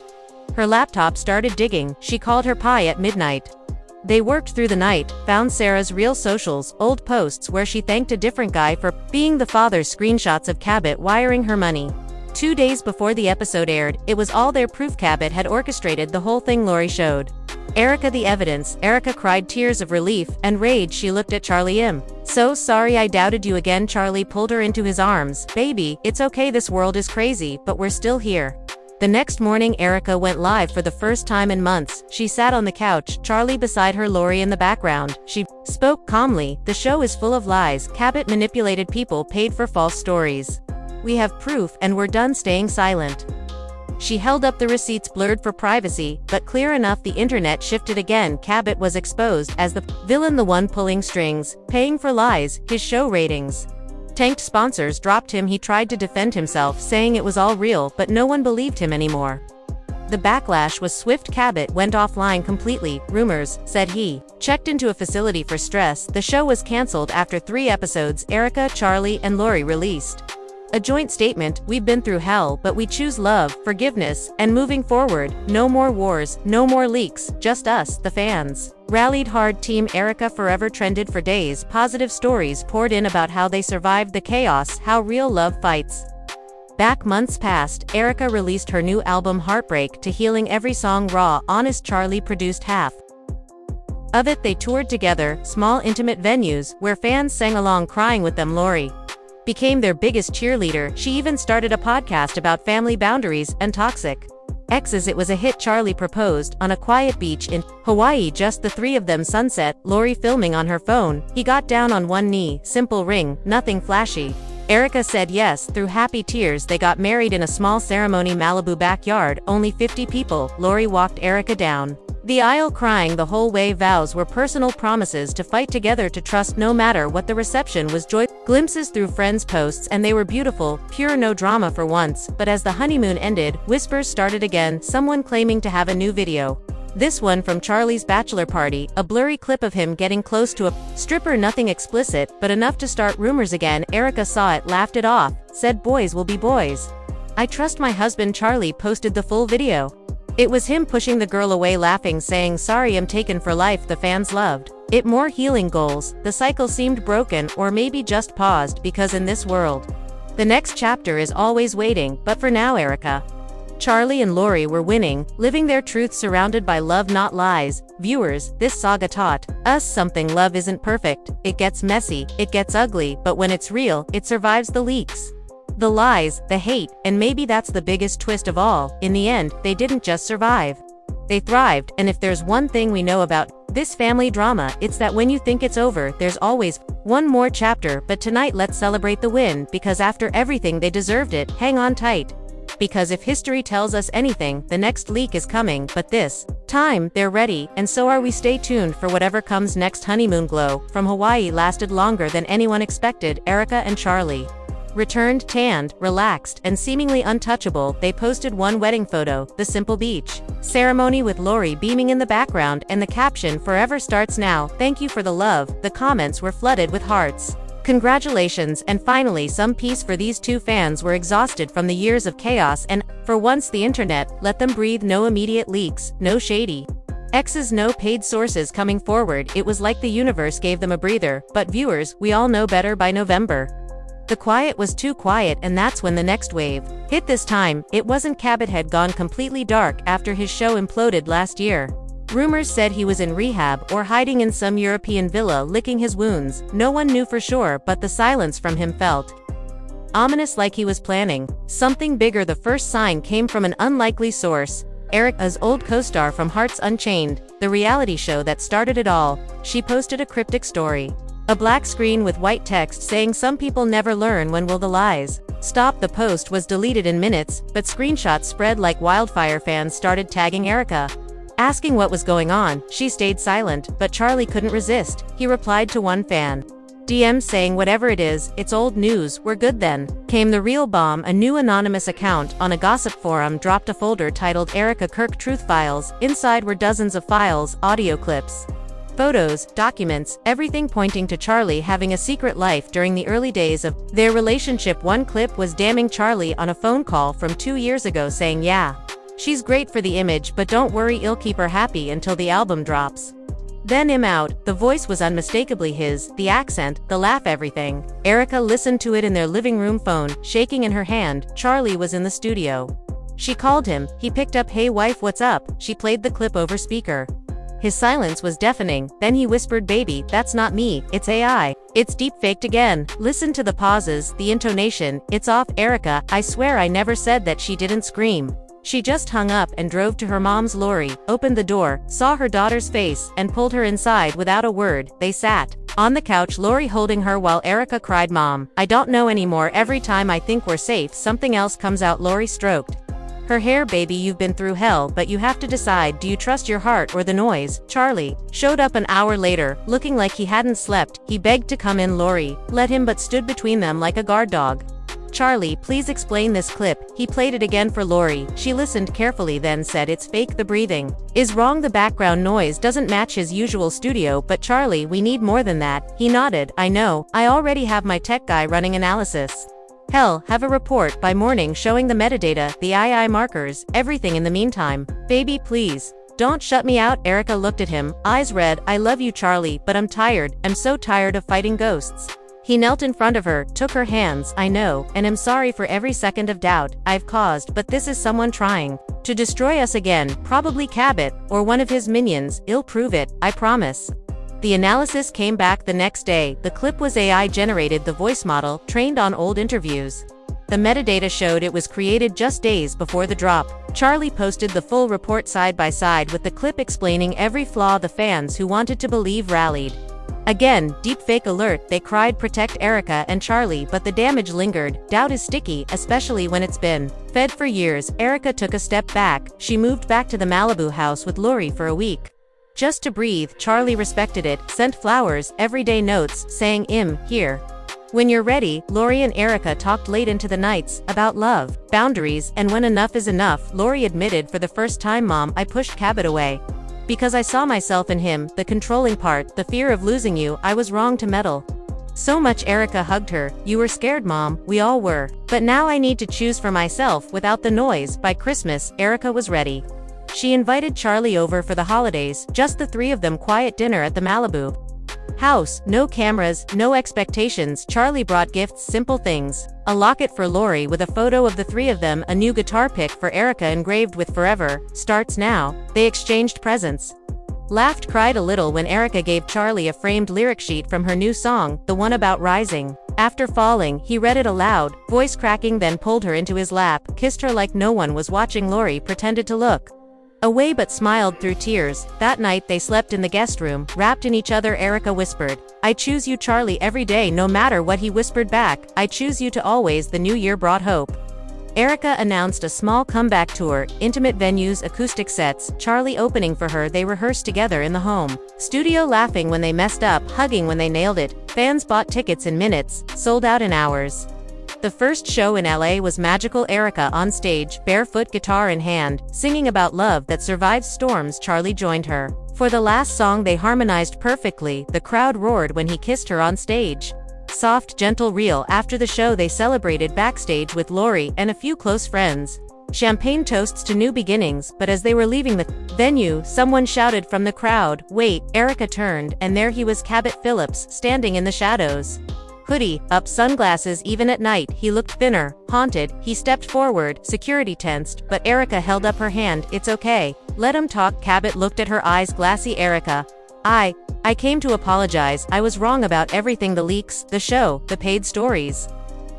her laptop, started digging. She called her pie at midnight. They worked through the night, found Sarah's real socials, old posts where she thanked a different guy for being the father, screenshots of Cabot wiring her money. 2 days before the episode aired, it was all there, proof Cabot had orchestrated the whole thing. Lori showed Erika the evidence. Erika cried tears of relief and rage. She looked at Charlie. So sorry I doubted you again. Charlie pulled her into his arms. Baby, it's okay, this world is crazy, but we're still here. The next morning, Erika went live for the first time in months. She sat on the couch, Charlie beside her, Lori in the background. She spoke calmly. The show is full of lies. Cabot manipulated people, paid for false stories. We have proof, and we're done staying silent. She held up the receipts, blurred for privacy, but clear enough. The internet shifted again. Cabot was exposed as the villain, the one pulling strings, paying for lies. His show ratings tanked, sponsors dropped him. He tried to defend himself, saying it was all real, but no one believed him anymore. The backlash was swift. Cabot went offline completely, rumors, said he checked into a facility for stress. The show was cancelled after 3 episodes. Erika, Charlie, and Lori released a joint statement: "We've been through hell, but we choose love, forgiveness, and moving forward. No more wars, no more leaks, just us, the fans." Rallied hard. Team Erika forever trended for days. Positive stories poured in about how they survived the chaos, how real love fights back. Months passed. Erika released her new album Heartbreak to Healing. Every song raw, honest. Charlie produced half of it. They toured together, small intimate venues, where fans sang along crying with them. Lori became their biggest cheerleader. She even started a podcast about family boundaries and toxic exes. It was a hit. Charlie proposed on a quiet beach in Hawaii, just the 3 of them. Sunset, Lori filming on her phone. He got down on one knee, simple ring, nothing flashy. Erika said yes, through happy tears. They got married in a small ceremony, Malibu backyard, only 50 people. Lori walked Erika down the aisle crying the whole way. Vows were personal promises to fight together, to trust no matter what. The reception was joy. Glimpses through friends' posts, and they were beautiful, pure, no drama for once. But as the honeymoon ended, whispers started again, someone claiming to have a new video. This one from Charlie's bachelor party, a blurry clip of him getting close to a stripper. Nothing explicit, but enough to start rumors again. Erika saw it, laughed it off, said boys will be boys. "I trust my husband." Charlie posted the full video. It was him pushing the girl away, laughing, saying, "Sorry, I'm taken for life." The fans loved it. More healing goals. The cycle seemed broken, or maybe just paused, because in this world, the next chapter is always waiting. But for now, Erika, Charlie, and Lori were winning, living their truth, surrounded by love, not lies. Viewers, this saga taught us something. Love isn't perfect. It gets messy, it gets ugly, but when it's real, it survives the leaks, the lies, the hate, and maybe that's the biggest twist of all. In the end, they didn't just survive. They thrived. And if there's one thing we know about this family drama, it's that when you think it's over, there's always one more chapter. But tonight, let's celebrate the win, because after everything, they deserved it. Hang on tight, because if history tells us anything, the next leak is coming. But this time, they're ready, and so are we. Stay tuned for whatever comes next. Honeymoon glow from Hawaii lasted longer than anyone expected. Erika and Charlie returned tanned, relaxed, and seemingly untouchable. They posted one wedding photo, the simple beach ceremony with Lori beaming in the background, and the caption, "Forever starts now, thank you for the love." The comments were flooded with hearts, congratulations, and finally some peace for these two. Fans were exhausted from the years of chaos, and, for once, the internet let them breathe. No immediate leaks, no shady exes, no paid sources coming forward. It was like the universe gave them a breather. But viewers, we all know better. By November, the quiet was too quiet, and that's when the next wave hit. This time, it wasn't. Cabot had gone completely dark after his show imploded last year. Rumors said he was in rehab or hiding in some European villa licking his wounds. No one knew for sure, but the silence from him felt ominous, like he was planning something bigger. The first sign came from an unlikely source, Erika's old co-star from Hearts Unchained, the reality show that started it all. She posted a cryptic story, a black screen with white text saying, "Some people never learn. When will the lies stop?" The post was deleted in minutes, but screenshots spread like wildfire. Fans started tagging Erika, asking what was going on. She stayed silent, but Charlie couldn't resist. He replied to one fan DM saying, "Whatever it is, it's old news, we're good." Then came the real bomb. A new anonymous account on a gossip forum dropped a folder titled Erika Kirk Truth Files. Inside were dozens of files, audio clips, photos, documents, everything pointing to Charlie having a secret life during the early days of their relationship. One clip was damning Charlie on a phone call from 2 years ago, saying, "Yeah, she's great for the image, but don't worry, I'll keep her happy until the album drops." Then him out. The voice was unmistakably his, the accent, the laugh, everything. Erika listened to it in their living room phone, shaking in her hand. Charlie was in the studio. She called him. He picked up. "Hey wife, what's up?" She played the clip over speaker. His silence was deafening. Then he whispered, "Baby, that's not me, it's AI. It's deep-faked again." Listen to the pauses, the intonation. "It's off, Erika, I swear I never said that." She didn't scream. She just hung up and drove to her mom's. Lori opened the door, saw her daughter's face, and pulled her inside without a word. They sat on the couch, Lori holding her while Erika cried, "Mom, I don't know anymore. Every time I think we're safe, something else comes out." Lori stroked her hair. "Baby, you've been through hell, but you have to decide, do you trust your heart or the noise?" Charlie showed up an hour later, looking like he hadn't slept. He begged to come in. Lori let him, but stood between them like a guard dog. Charlie, please explain this clip. He played it again for Lori. She listened carefully, then said it's fake. The breathing is wrong. The background noise doesn't match his usual studio. But Charlie, we need more than that. He nodded. I know. I already have my tech guy running analysis. Hell, have a report by morning showing the metadata, the II markers, everything in the meantime. Baby, please. Don't shut me out. Erika looked at him, eyes red. I love you, Charlie, but I'm tired. I'm so tired of fighting ghosts. He knelt in front of her, took her hands. I know, and am sorry for every second of doubt I've caused, but this is someone trying to destroy us again, probably Cabot, or one of his minions. I'll prove it, I promise. The analysis came back the next day. The clip was AI generated, the voice model, trained on old interviews. The metadata showed it was created just days before the drop. Charlie posted the full report side by side with the clip explaining every flaw. The fans who wanted to believe rallied. Again, deepfake alert, they cried protect Erika and Charlie, but the damage lingered. Doubt is sticky, especially when it's been fed for years. Erika took a step back. She moved back to the Malibu house with Lori for a week. Just to breathe. Charlie respected it, sent flowers, everyday notes, saying here. When you're ready. Lori and Erika talked late into the nights, about love, boundaries, and when enough is enough. Lori admitted for the first time, Mom, I pushed Cabot away. Because I saw myself in him, the controlling part, the fear of losing you. I was wrong to meddle so much. Erika hugged her. You were scared, Mom, we all were. But now I need to choose for myself without the noise. By Christmas, Erika was ready. She invited Charlie over for the holidays, just the three of them. Quiet dinner at the Malibu house, no cameras, no expectations. Charlie brought gifts, simple things. A locket for Lori with a photo of the three of them, a new guitar pick for Erika engraved with Forever Starts Now. They exchanged presents. Laughed, cried a little when Erika gave Charlie a framed lyric sheet from her new song, the one about rising after falling. He read it aloud, voice cracking, then pulled her into his lap, kissed her like no one was watching. Lori pretended to look away but smiled through tears. That night they slept in the guest room, wrapped in each other. Erika whispered, I choose you, Charlie, every day. No matter what, he whispered back, I choose you to always. The new year brought hope. Erika announced a small comeback tour, intimate venues, acoustic sets, Charlie opening for her. They rehearsed together in the home studio, laughing when they messed up, hugging when they nailed it. Fans bought tickets in minutes, sold out in hours. The first show in LA was magical. Erika on stage, barefoot, guitar in hand, singing about love that survives storms. Charlie joined her. For the last song they harmonized perfectly. The crowd roared when he kissed her on stage. Soft, gentle, real. After the show they celebrated backstage with Lori and a few close friends. Champagne toasts to new beginnings, but as they were leaving the venue, someone shouted from the crowd, wait. Erika turned, and there he was, Cabot Philips, standing in the shadows. Hoodie up, sunglasses. Even at night, he looked thinner, haunted. He stepped forward, security tensed, but Erika held up her hand. It's okay. Let him talk. Cabot looked at her, eyes glassy. Erika, I came to apologize. I was wrong about everything. The leaks, the show, the paid stories.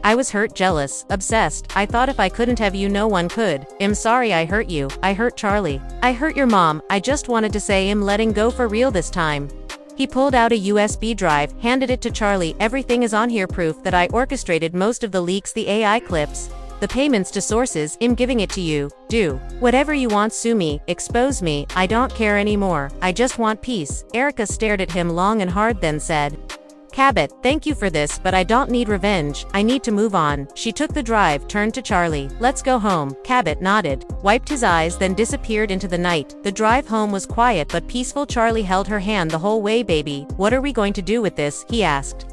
I was hurt, jealous, obsessed. I thought if I couldn't have you, no one could. I'm sorry I hurt you. I hurt Charlie. I hurt your mom. I just wanted to say I'm letting go for real this time. He pulled out a USB drive, handed it to Charlie. Everything is on here, proof that I orchestrated most of the leaks, the AI clips, the payments to sources. I'm giving it to you. Do whatever you want, sue me, expose me. I don't care anymore. I just want peace. Erika stared at him long and hard, then said, Cabot, thank you for this, but I don't need revenge. I need to move on. She took the drive, turned to Charlie. Let's go home. Cabot nodded, wiped his eyes, then disappeared into the night. The drive home was quiet but peaceful. Charlie held her hand the whole way. Baby, what are we going to do with this? He asked.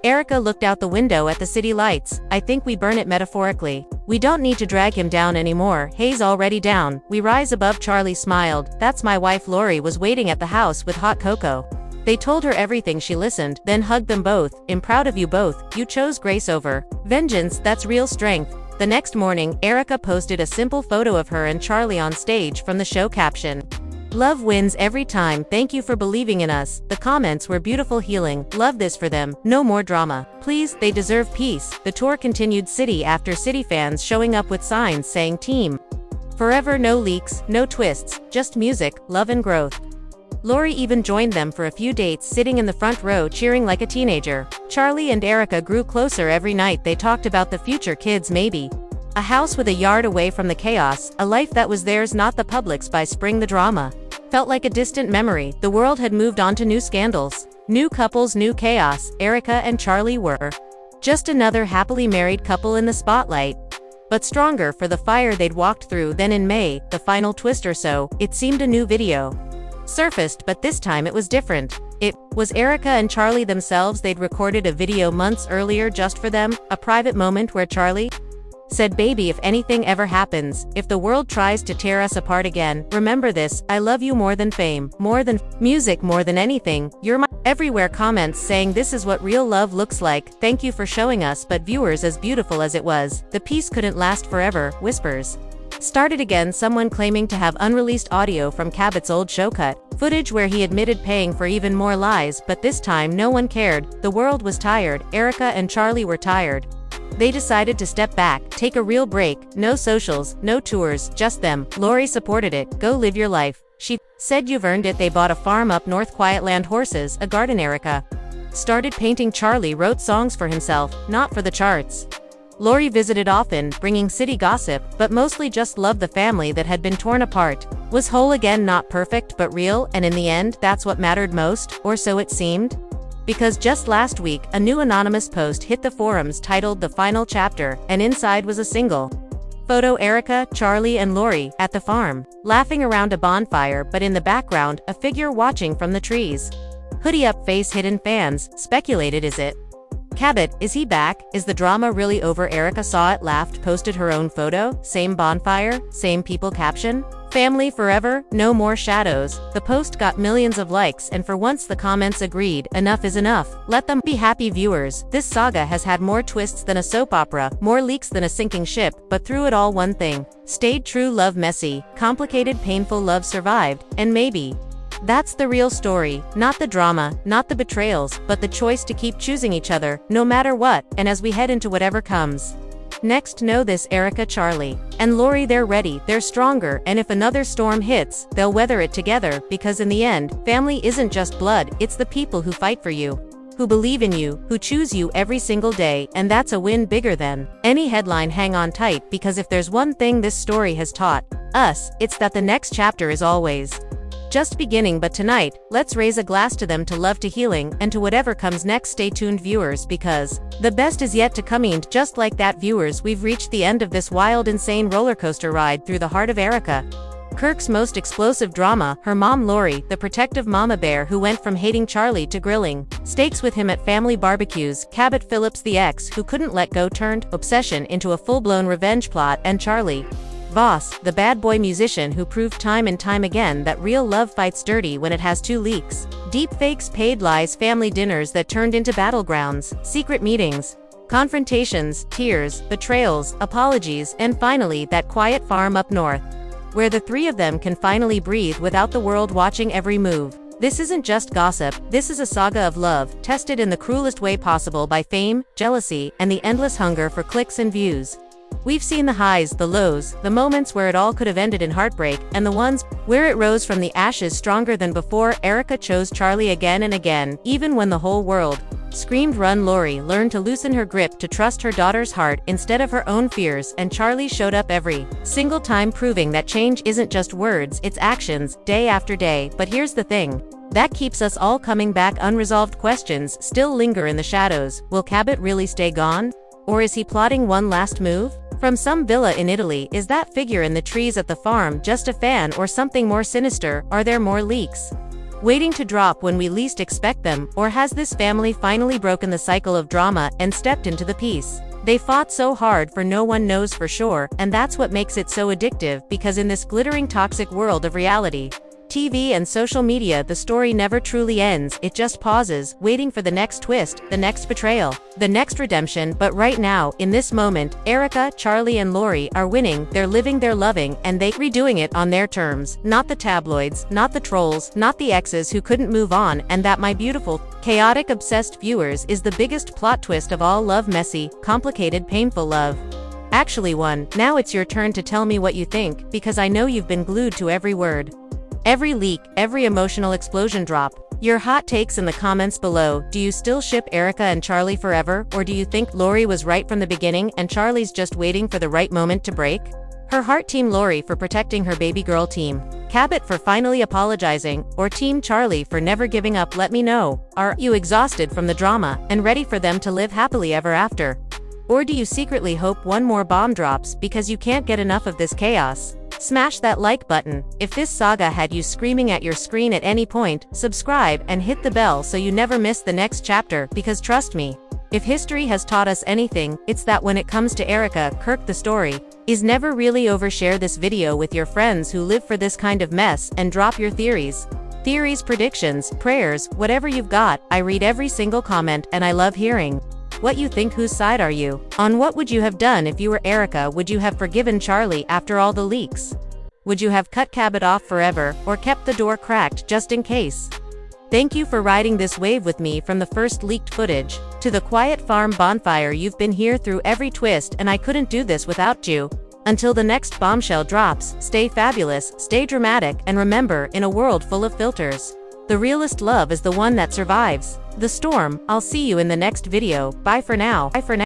Erika looked out the window at the city lights. I think we burn it metaphorically. We don't need to drag him down anymore. He's already down. We rise above. Charlie smiled. That's my wife. Lori was waiting at the house with hot cocoa. They told her everything. She listened, then hugged them both. I'm proud of you both. You chose grace over vengeance. That's real strength. The next morning, Erika posted a simple photo of her and Charlie on stage from the show, caption, Love wins every time. Thank you for believing in us. The comments were beautiful, healing. Love this for them. No more drama. Please, they deserve peace. The tour continued city after city, fans showing up with signs saying Team Forever. No leaks, no twists, just music, love and growth. Lori even joined them for a few dates, sitting in the front row cheering like a teenager. Charlie and Erika grew closer every night. They talked about the future, kids maybe. A house with a yard away from the chaos, a life that was theirs, not the public's. By spring the drama felt like a distant memory. The world had moved on to new scandals, new couples, new chaos. Erika and Charlie were Just another happily married couple in the spotlight. But stronger for the fire they'd walked through. Then in May, the final twist or so, it seemed a new video surfaced, but this time it was different. It was Erika and Charlie themselves. They'd recorded a video months earlier just for them, a private moment where Charlie said, "Baby, if anything ever happens, if the world tries to tear us apart again, remember this, I love you more than fame, more than music, more than anything, you're my..." Everywhere comments saying this is what real love looks like, thank you for showing us. But viewers, as beautiful as it was, the piece couldn't last forever. Whispers started again, someone claiming to have unreleased audio from Cabot's old show footage where he admitted paying for even more lies, but this time no one cared. The world was tired, Erika and Charlie were tired. They decided to step back, take a real break, no socials, no tours, just them. Lori supported it, go live your life. She said you've earned it. They bought a farm up north, quiet land, horses, a garden. Erika started painting. Charlie wrote songs for himself, not for the charts. Lori visited often, bringing city gossip, but mostly just loved the family that had been torn apart. Was whole again, not perfect but real, and in the end, that's what mattered most, or so it seemed. Because just last week, a new anonymous post hit the forums titled "The Final Chapter," and inside was a single photo: Erika, Charlie and Lori, at the farm, laughing around a bonfire, but in the background, a figure watching from the trees. Hoodie up, face hidden. Fans speculated, is it Cabot? Is he back? Is the drama really over? Erika saw it, laughed, posted her own photo, same bonfire, same people. Caption: family forever, no more shadows. The post got millions of likes, and for once the comments agreed, enough is enough, let them be happy. Viewers, this saga has had more twists than a soap opera, more leaks than a sinking ship, but through it all one thing stayed true: love. Messy, complicated, painful love survived, and maybe that's the real story, not the drama, not the betrayals, but the choice to keep choosing each other, no matter what. And as we head into whatever comes next, know this: Erika, Charlie, and Lori, they're ready, they're stronger, and if another storm hits, they'll weather it together, because in the end, family isn't just blood, it's the people who fight for you, who believe in you, who choose you every single day, and that's a win bigger than any headline. Hang on tight, because if there's one thing this story has taught us, it's that the next chapter is always just beginning. But tonight, let's raise a glass to them, to love, to healing, and to whatever comes next. Stay tuned, viewers, because the best is yet to come. And just like that, viewers, we've reached the end of this wild, insane roller coaster ride through the heart of Erika Kirk's most explosive drama. Her mom, Lori, the protective mama bear who went from hating Charlie to grilling steaks with him at family barbecues. Cabot Philips, the ex who couldn't let go, turned obsession into a full-blown revenge plot. And Charlie Voss, the bad boy musician who proved time and time again that real love fights dirty when it has to. Leaks, deep fakes, paid lies, family dinners that turned into battlegrounds, secret meetings, confrontations, tears, betrayals, apologies, and finally that quiet farm up north, where the three of them can finally breathe without the world watching every move. This isn't just gossip, this is a saga of love, tested in the cruelest way possible by fame, jealousy, and the endless hunger for clicks and views. We've seen the highs, the lows, the moments where it all could have ended in heartbreak, and the ones where it rose from the ashes stronger than before. Erika chose Charlie again and again, even when the whole world screamed run. Lori learned to loosen her grip, to trust her daughter's heart instead of her own fears, and Charlie showed up every single time, proving that change isn't just words, it's actions, day after day. But here's the thing that keeps us all coming back: unresolved questions still linger in the shadows. Will Cabot really stay gone? Or is he plotting one last move? From some villa in Italy, is that figure in the trees at the farm just a fan or something more sinister? Are there more leaks waiting to drop when we least expect them? Or has this family finally broken the cycle of drama and stepped into the peace they fought so hard for? No one knows for sure, and that's what makes it so addictive, because in this glittering, toxic world of reality TV and social media, the story never truly ends, it just pauses, waiting for the next twist, the next betrayal, the next redemption. But right now, in this moment, Erika, Charlie and Lori are winning, they're living, they're loving, and they redoing it on their terms. Not the tabloids, not the trolls, not the exes who couldn't move on. And that, my beautiful, chaotic, obsessed viewers, is the biggest plot twist of all. Love, messy, complicated, painful love actually won. Now it's your turn to tell me what you think, because I know you've been glued to every word, every leak, every emotional explosion. Drop your hot takes in the comments below. Do you still ship Erika and Charlie forever, or do you think Lori was right from the beginning and Charlie's just waiting for the right moment to break Her heart Team Lori for protecting her baby girl, Team Cabot for finally apologizing, or Team Charlie for never giving up. Let me know. Are you exhausted from the drama and ready for them to live happily ever after? Or do you secretly hope one more bomb drops because you can't get enough of this chaos? Smash that like button if this saga had you screaming at your screen at any point. Subscribe and hit the bell so you never miss the next chapter, because trust me, if history has taught us anything, it's that when it comes to Erika Kirk, the story is never really over. Share this video with your friends who live for this kind of mess and drop your theories, predictions, prayers, whatever you've got. I read every single comment and I love hearing what you think. Whose side are you on? What would you have done if you were Erika? Would you have forgiven Charlie after all the leaks? Would you have cut Cabot off forever, or kept the door cracked just in case? Thank you for riding this wave with me from the first leaked footage to the quiet farm bonfire. You've been here through every twist, and I couldn't do this without you. Until the next bombshell drops, stay fabulous, stay dramatic, and remember, in a world full of filters, the realest love is the one that survives the storm. I'll see you in the next video. Bye for now.